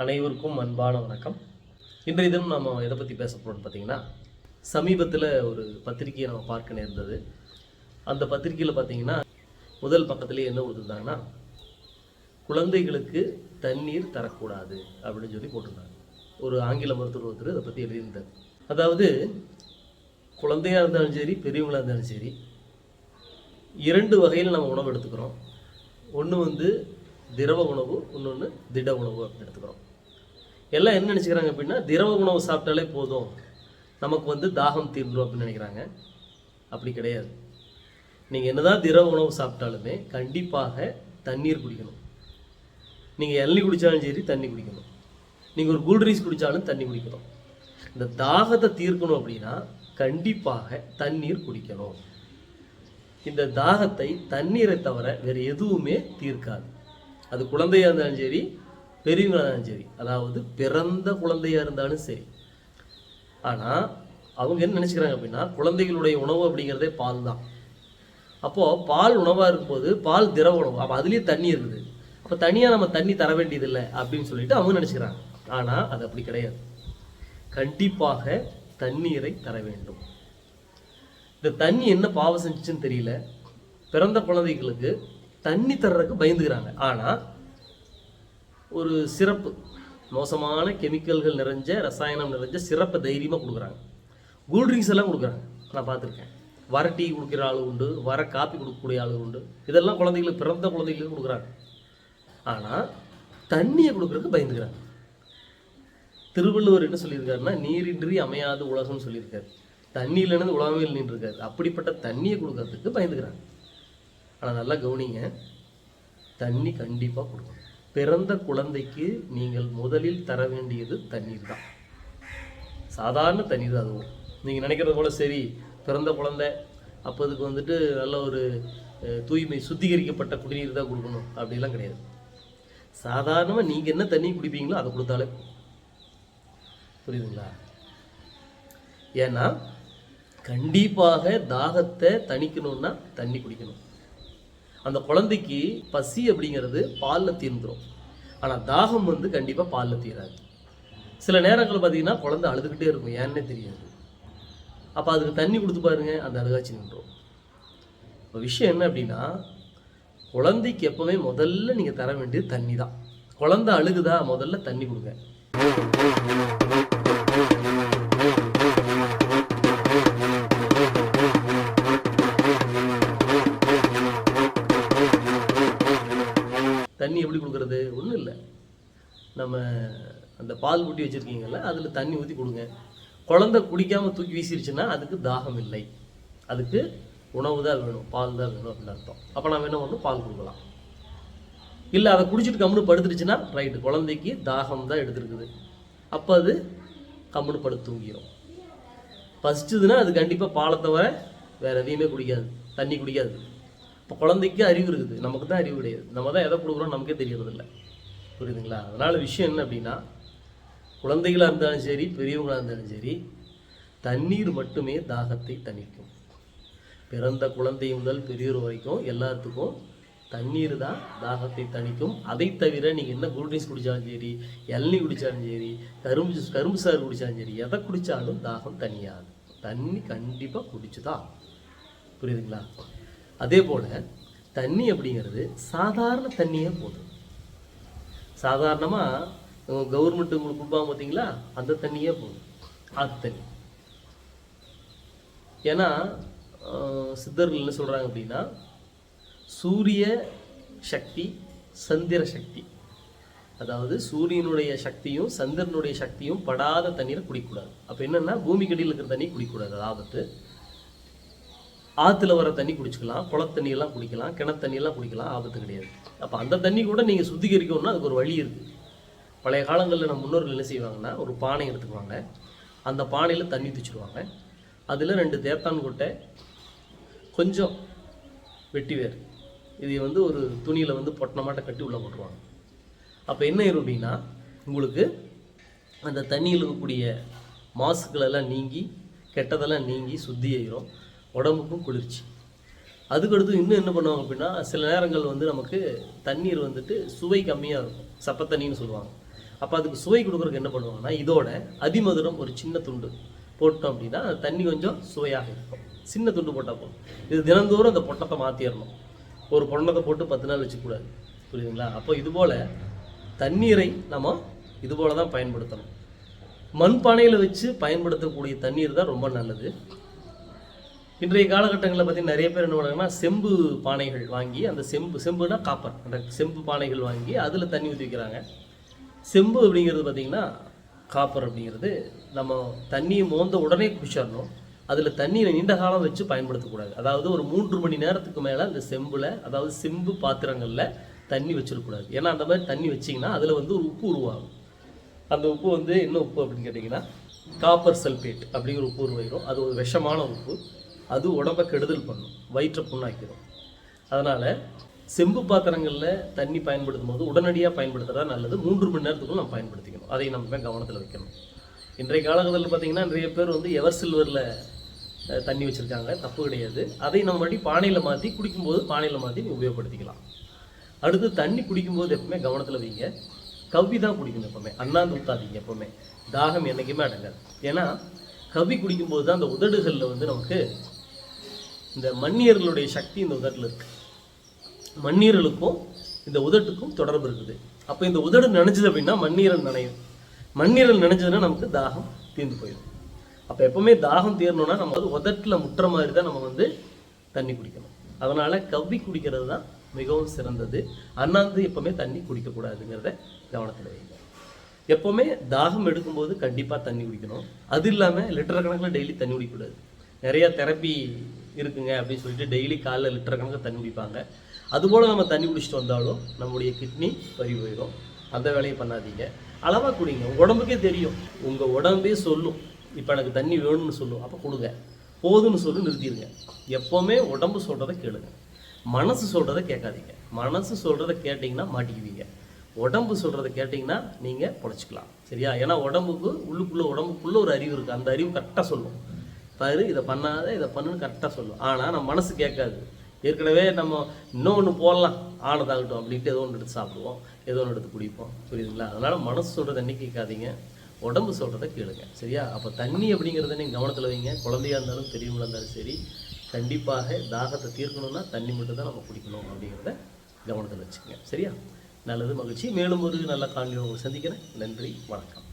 அனைவருக்கும் அன்பான வணக்கம். இன்றைய தினம் நம்ம எதை பற்றி பேச போகிறோம்னு பார்த்தீங்கன்னா, சமீபத்தில் ஒரு பத்திரிகையை நம்ம பார்க்க நேர்ந்தது. அந்த பத்திரிகையில் பார்த்தீங்கன்னா முதல் பக்கத்துலேயே என்ன கொடுத்துருந்தாங்கன்னா, குழந்தைகளுக்கு தண்ணீர் தரக்கூடாது அப்படின்னு சொல்லி போட்டிருந்தாங்க. ஒரு ஆங்கில மருத்துவர் ஒருத்தர் அதை பற்றி எழுதியிருந்தார். அதாவது குழந்தையாக இருந்தாலும் சரி, பெரியவங்களாக இருந்தாலும் சரி, இரண்டு வகையில் நம்ம உணவு எடுத்துக்கிறோம். ஒன்று திரவ உணவு, இன்னொன்று திட உணவு அப்படின்னு எடுத்துக்கிறோம். எல்லாம் என்ன நினச்சிக்கிறாங்க அப்படின்னா, திரவ உணவு சாப்பிட்டாலே போதும், நமக்கு தாகம் தீர்ந்துடும் அப்படின்னு நினைக்கிறாங்க. அப்படி கிடையாது. நீங்கள் என்னதான் திரவ உணவு சாப்பிட்டாலுமே கண்டிப்பாக தண்ணீர் குடிக்கணும். நீங்கள் இளநீ குடித்தாலும் சரி தண்ணி குடிக்கணும். நீங்கள் ஒரு கூல்ட்ரிங்க்ஸ் குடித்தாலும் தண்ணி குடிக்கணும். இந்த தாகத்தை தீர்க்கணும் அப்படின்னா கண்டிப்பாக தண்ணீர் குடிக்கணும். இந்த தாகத்தை தண்ணீரை தவிர வேறு எதுவுமே தீர்க்காது. அது குழந்தையாக இருந்தாலும் சரி, பெரியவங்களாக இருந்தாலும் சரி, அதாவது பிறந்த குழந்தையாக இருந்தாலும் சரி. ஆனால் அவங்க என்ன நினச்சிக்கிறாங்க அப்படின்னா, குழந்தைகளுடைய உணவு அப்படிங்கிறதே பால் தான். அப்போது பால் உணவாக இருக்கும்போது பால் திரவ உணவு, அப்போ அதுலேயே தண்ணி இருக்குது, அப்போ தனியாக நம்ம தண்ணி தர வேண்டியதில்லை அப்படின்னு சொல்லிட்டு அவங்க நினச்சிக்கிறாங்க. ஆனால் அது அப்படி கிடையாது. கண்டிப்பாக தண்ணீரை தர வேண்டும். இந்த தண்ணி என்ன பாவம் செஞ்சுச்சுன்னு தெரியல, பிறந்த குழந்தைகளுக்கு தண்ணி தர்றதுக்கு பயந்துக்கிறாங்க. ஆனால் ஒரு சிறப்பு, மோசமான கெமிக்கல்கள் நிறைஞ்ச, ரசாயனம் நிறைஞ்ச சிறப்பை தைரியமாக கொடுக்குறாங்க. கூல்ட்ரிங்க்ஸ் எல்லாம் கொடுக்குறாங்க, நான் பார்த்துருக்கேன். வர டீ கொடுக்குற ஆளு உண்டு, வர காப்பி கொடுக்கக்கூடிய ஆளு உண்டு. இதெல்லாம் குழந்தைகளுக்கு, பிறந்த குழந்தைகளுக்கு கொடுக்குறாங்க. ஆனால் தண்ணியை கொடுக்குறதுக்கு பயந்துக்கிறாங்க. திருவள்ளுவர் என்ன சொல்லியிருக்காருன்னா, நீரின்றி அமையாது உலகம்னு சொல்லியிருக்காரு. தண்ணி இல்லைன்னு உலகமே நின்றுருக்காரு. அப்படிப்பட்ட தண்ணியை கொடுக்கறதுக்கு பயந்துக்கிறாங்க. ஆனால் நல்லா கவனிங்க, தண்ணி கண்டிப்பாக கொடுக்கணும். பிறந்த குழந்தைக்கு நீங்கள் முதலில் தர வேண்டியது தண்ணீர் தான். சாதாரண தண்ணீர் தான். அதுவும் நீங்கள் நினைக்கிறது போல சரி, பிறந்த குழந்தை அப்போ அதுக்கு நல்ல ஒரு தூய்மை சுத்திகரிக்கப்பட்ட குடிநீர் தான் கொடுக்கணும் அப்படிலாம் கிடையாது. சாதாரணமாக நீங்கள் என்ன தண்ணி குடிப்பீங்களோ அதை கொடுத்தாலே புரியுதுங்களா? ஏன்னா கண்டிப்பாக தாகத்தை தணிக்கணும்னா தண்ணி குடிக்கணும். அந்த குழந்தைக்கு பசி அப்படிங்கிறது பாலில் தீர்ந்துடும். ஆனால் தாகம் கண்டிப்பாக பாலில் தீராது. சில நேரங்கள் பார்த்தீங்கன்னா குழந்தை அழுதுகிட்டே இருக்கும், ஏன்னே தெரியாது. அப்போ அதுக்கு தண்ணி கொடுத்து பாருங்க, அந்த அழுகாச்சி நின்றோம். இப்போ விஷயம் என்ன அப்படின்னா, குழந்தைக்கு எப்போவுமே முதல்ல நீங்கள் தர வேண்டியது தண்ணி தான். குழந்தை அழுகுதா, முதல்ல தண்ணி கொடுங்க. தண்ணி எப்படி கொடுக்குறது? ஒன்றும் இல்லை, நம்ம அந்த பால் ஊட்டி வச்சுருக்கீங்கல்ல, அதில் தண்ணி ஊற்றி கொடுங்க. குழந்தை குடிக்காமல் தூக்கி வீசிருச்சுன்னா அதுக்கு தாகம் இல்லை, அதுக்கு உணவு தான் வேணும், பால் தான் வேணும் அப்படின்னு அர்த்தம். அப்போ நம்ம என்ன பண்ணணும், பால் கொடுக்கலாம். இல்லை அதை குடிச்சிட்டு கம்முன்னு படுத்துருச்சுன்னா ரைட்டு, குழந்தைக்கு தாகம் தான் எடுத்துருக்குது, அப்போ அது கம்முன்னு படுத்து தூங்கிடும். பசிச்சுதுன்னா அது கண்டிப்பாக பாலை தவிர வேறு எதையுமே குடிக்காது, தண்ணி குடிக்காது. இப்போ குழந்தைக்கு அறிவு இருக்குது, நமக்கு தான் அறிவு கிடையாது. நம்ம தான் எதை கொடுக்குறோம் நமக்கே தெரியறதில்லை. புரியுதுங்களா? அதனால் விஷயம் என்ன அப்படின்னா, குழந்தைகளாக இருந்தாலும் சரி, பெரியவங்களாக இருந்தாலும் சரி, தண்ணீர் மட்டுமே தாகத்தை தணிக்கும். பிறந்த குழந்தை முதல் பெரியோர் வரைக்கும் எல்லாத்துக்கும் தண்ணீர் தான் தாகத்தை தணிக்கும். அதை தவிர நீங்கள் என்ன கூல்ட்ரிங்க்ஸ் குடித்தாலும் சரி, இளநீ குடித்தாலும் சரி, கரும்பு சாறு குடித்தாலும் சரி, எதை குடித்தாலும் தாகம் தணியாது. தண்ணி கண்டிப்பாக குடிச்சு தான். புரியுதுங்களா? அதே போல் தண்ணி அப்படிங்கிறது சாதாரண தண்ணியே போதும். சாதாரணமாக கவர்மெண்ட் உங்களுக்கு கொடுப்பாங்க பார்த்தீங்களா, அந்த தண்ணியே போதும், ஆற்று தண்ணி. ஏன்னா சித்தர்கள் என்ன சொல்கிறாங்க அப்படின்னா, சூரிய சக்தி, சந்திர சக்தி, அதாவது சூரியனுடைய சக்தியும் சந்திரனுடைய சக்தியும் படாத தண்ணீரை குடிக்கக்கூடாது. அப்போ என்னென்னா, பூமிக்கடியில் இருக்கிற தண்ணி குடிக்கக்கூடாது, அதாவது ஆற்றுல வர தண்ணி குடிச்சிக்கலாம், குளத்தண்ணியெல்லாம் குடிக்கலாம், கிணத்தண்ணியெல்லாம் குடிக்கலாம், ஆபத்து கிடையாது. அப்போ அந்த தண்ணி கூட நீங்கள் சுத்திகரிக்கணும்னா அதுக்கு ஒரு வழி இருக்குது. பழைய காலங்களில் நம்ம முன்னோர்கள் என்ன செய்வாங்கன்னா, ஒரு பானை எடுத்துக்குவாங்க, அந்த பானையில் தண்ணி தூச்சிடுவாங்க, அதில் 2 தேத்தான் கொட்டை, கொஞ்சம் வெட்டி வேர், இது ஒரு துணியில் பொட்டனமாட்ட கட்டி உள்ளே போட்டுருவாங்க. அப்போ என்ன ஆயிரும் அப்படின்னா, உங்களுக்கு அந்த தண்ணியில் இருக்கக்கூடிய மாசுக்களெல்லாம் நீங்கி, கெட்டதெல்லாம் நீங்கி சுத்தி ஆயிரும், உடம்புக்கும் குளிர்ச்சி. அதுக்கடுத்து இன்னும் என்ன பண்ணுவாங்க அப்படின்னா, சில நேரங்கள் நமக்கு தண்ணீர் சுவை கம்மியாக இருக்கும், சப்பை தண்ணின்னு சொல்லுவாங்க. அப்போ அதுக்கு சுவை கொடுக்குறதுக்கு என்ன பண்ணுவாங்கன்னா இதோட அதிமதுரம் ஒரு சின்ன துண்டு போட்டோம் அப்படின்னா அந்த தண்ணி கொஞ்சம் சுவையாக இருக்கும். சின்ன துண்டு போட்டால் போதும். இது தினந்தோறும் அந்த பொட்டத்தை மாற்றிடணும். ஒரு பொண்ணத்தை போட்டு 10 நாள் வச்சுக்கூடாது, புரியுதுங்களா? அப்போ இதுபோல் தண்ணீரை நம்ம இதுபோல் தான் பயன்படுத்தணும். மண்பானையில் வச்சு பயன்படுத்தக்கூடிய தண்ணீர் தான் ரொம்ப நல்லது. இன்றைய காலகட்டங்களில் பார்த்தீங்கன்னா நிறைய பேர் என்ன பண்ணுறாங்கன்னா செம்பு பானைகள் வாங்கி, அந்த செம்புனா காப்பர், அந்த செம்பு பானைகள் வாங்கி அதில் தண்ணி ஊற்றி வைக்கிறாங்க. செம்பு அப்படிங்கிறது பார்த்திங்கன்னா காப்பர் அப்படிங்கிறது நம்ம தண்ணியை மோந்த உடனே குடிச்சிடணும். அதில் தண்ணீரை நீண்ட காலம் வச்சு பயன்படுத்தக்கூடாது. அதாவது ஒரு 3 மணி நேரத்துக்கு மேலே அந்த செம்பில், அதாவது செம்பு பாத்திரங்களில் தண்ணி வச்சிடக்கூடாது. ஏன்னா அந்த மாதிரி தண்ணி வச்சிங்கன்னா அதில் வந்து ஒரு உப்பு உருவாகும். அந்த உப்பு வந்து என்ன உப்பு அப்படின்னு கேட்டிங்கன்னா காப்பர் சல்ஃபேட் அப்படிங்கிற உப்பு உருவாயிடும். அது ஒரு விஷமான உப்பு. அது உடம்பை கெடுதல் பண்ணும், வயிற்றை புண்ணாக்கிடும். அதனால் செம்பு பாத்திரங்களில் தண்ணி பயன்படுத்தும் போது உடனடியாக பயன்படுத்துகிறதா நல்லது. 3 மணி நேரத்துக்குள்ள நம்ம பயன்படுத்திக்கணும். அதை நம்ம கவனத்தில் வைக்கணும். இன்றைய காலகட்டத்தில் பார்த்திங்கன்னா நிறைய பேர் வந்து எவர் சில்வரில் தண்ணி வச்சுருக்காங்க, தப்பு கிடையாது. அதை நம்ம மறுபடியும் பானையில் மாற்றி குடிக்கும்போது பானையில் மாற்றி உபயோகப்படுத்திக்கலாம். அடுத்து தண்ணி குடிக்கும்போது எப்பவுமே கவனத்தில் வைங்க, கவ்வி தான் குடிக்கணும். எப்போவுமே அண்ணாந்து ஊற்றாதீங்க. எப்போவுமே தாகம் என்றைக்குமே அடங்காது. ஏன்னா கவ்வி குடிக்கும்போது தான் அந்த உதடுகளில் வந்து நமக்கு இந்த மண்ணீரலுடைய சக்தி இந்த உதட்டில் இருக்குது. மண்ணீரலுக்கும் இந்த உதட்டுக்கும் தொடர்பு இருக்குது. அப்போ இந்த உதடு நனைஞ்சது அப்படின்னா மண்ணீரல் நனையும். மண்ணீரல் நனைஞ்சதுன்னா நமக்கு தாகம் தீர்ந்து போயிடும். அப்போ எப்போவுமே தாகம் தீரணும்னா நம்ம வந்து உதட்டில் முட்டுற மாதிரி தான் நம்ம வந்து தண்ணி குடிக்கணும். அதனால் கவ்வி குடிக்கிறது தான் மிகவும் சிறந்தது. அண்ணாந்து எப்போவுமே தண்ணி குடிக்கக்கூடாதுங்கிறத கவனத்தில் வைங்க. எப்போவுமே தாகம் எடுக்கும்போது கண்டிப்பாக தண்ணி குடிக்கணும். அது இல்லாமல் லிட்டர் கணக்கில் டெய்லி தண்ணி குடிக்கக்கூடாது. நிறையா தெரப்பி இருக்குங்க அப்படின்னு சொல்லிட்டு டெய்லி காலைல லிட்டர் கணக்கில் தண்ணி குடிப்பாங்க. அதுபோல் நம்ம தண்ணி குடிச்சிட்டு வந்தாலும் நம்முடைய கிட்னி பறி போயிடும். அந்த வேலையை பண்ணாதீங்க. அளவாக குடிங்க. உங்கள் உடம்புக்கே தெரியும், உங்கள் உடம்பே சொல்லும் இப்போ எனக்கு தண்ணி வேணும்னு சொல்லும். அப்போ கொடுங்க. போதும்னு சொல்லி நிறுத்திடுங்க. எப்போவுமே உடம்பு சொல்கிறத கேளுங்க, மனசு சொல்கிறத கேட்காதீங்க. மனசு சொல்கிறத கேட்டிங்கன்னா மாட்டிக்குவீங்க. உடம்பு சொல்கிறத கேட்டிங்கன்னா நீங்கள் பொழைச்சிக்கலாம். சரியா? ஏன்னா உடம்புக்குள்ளே ஒரு அறிவு இருக்குது. அந்த அறிவு கரெக்டாக சொல்லும். பாரு இதை பண்ணாத, இதை பண்ணுன்னு கரெக்டாக சொல்லும். ஆனால் நம்ம மனசு கேட்காது. ஏற்கனவே நம்ம இன்னொன்று போடலாம், ஆனதாகட்டும் அப்படின்ட்டு ஏதோ ஒன்று எடுத்து சாப்பிடுவோம், ஏதோ ஒன்று எடுத்து குடிப்போம். புரியுதுங்களா? அதனால் மனசு சொல்கிறத அன்றைக்கி கேட்காதீங்க, உடம்பு சொல்கிறத கேளுங்க. சரியா? அப்போ தண்ணி அப்படிங்கிறத நீங்கள் கவனத்தில் வைங்க. குழந்தையாக இருந்தாலும் பெரியவங்களாக இருந்தாலும் சரி, கண்டிப்பாக தாகத்தை தீர்க்கணும்னா தண்ணி மட்டும் தான் நம்ம குடிக்கணும் அப்படிங்கிறத கவனத்தில் வச்சுக்கோங்க. சரியா? நல்லது, மகிழ்ச்சி. மேலும் ஒரு நல்ல காணொளியோடு உங்களை சந்திக்கிறேன். நன்றி, வணக்கம்.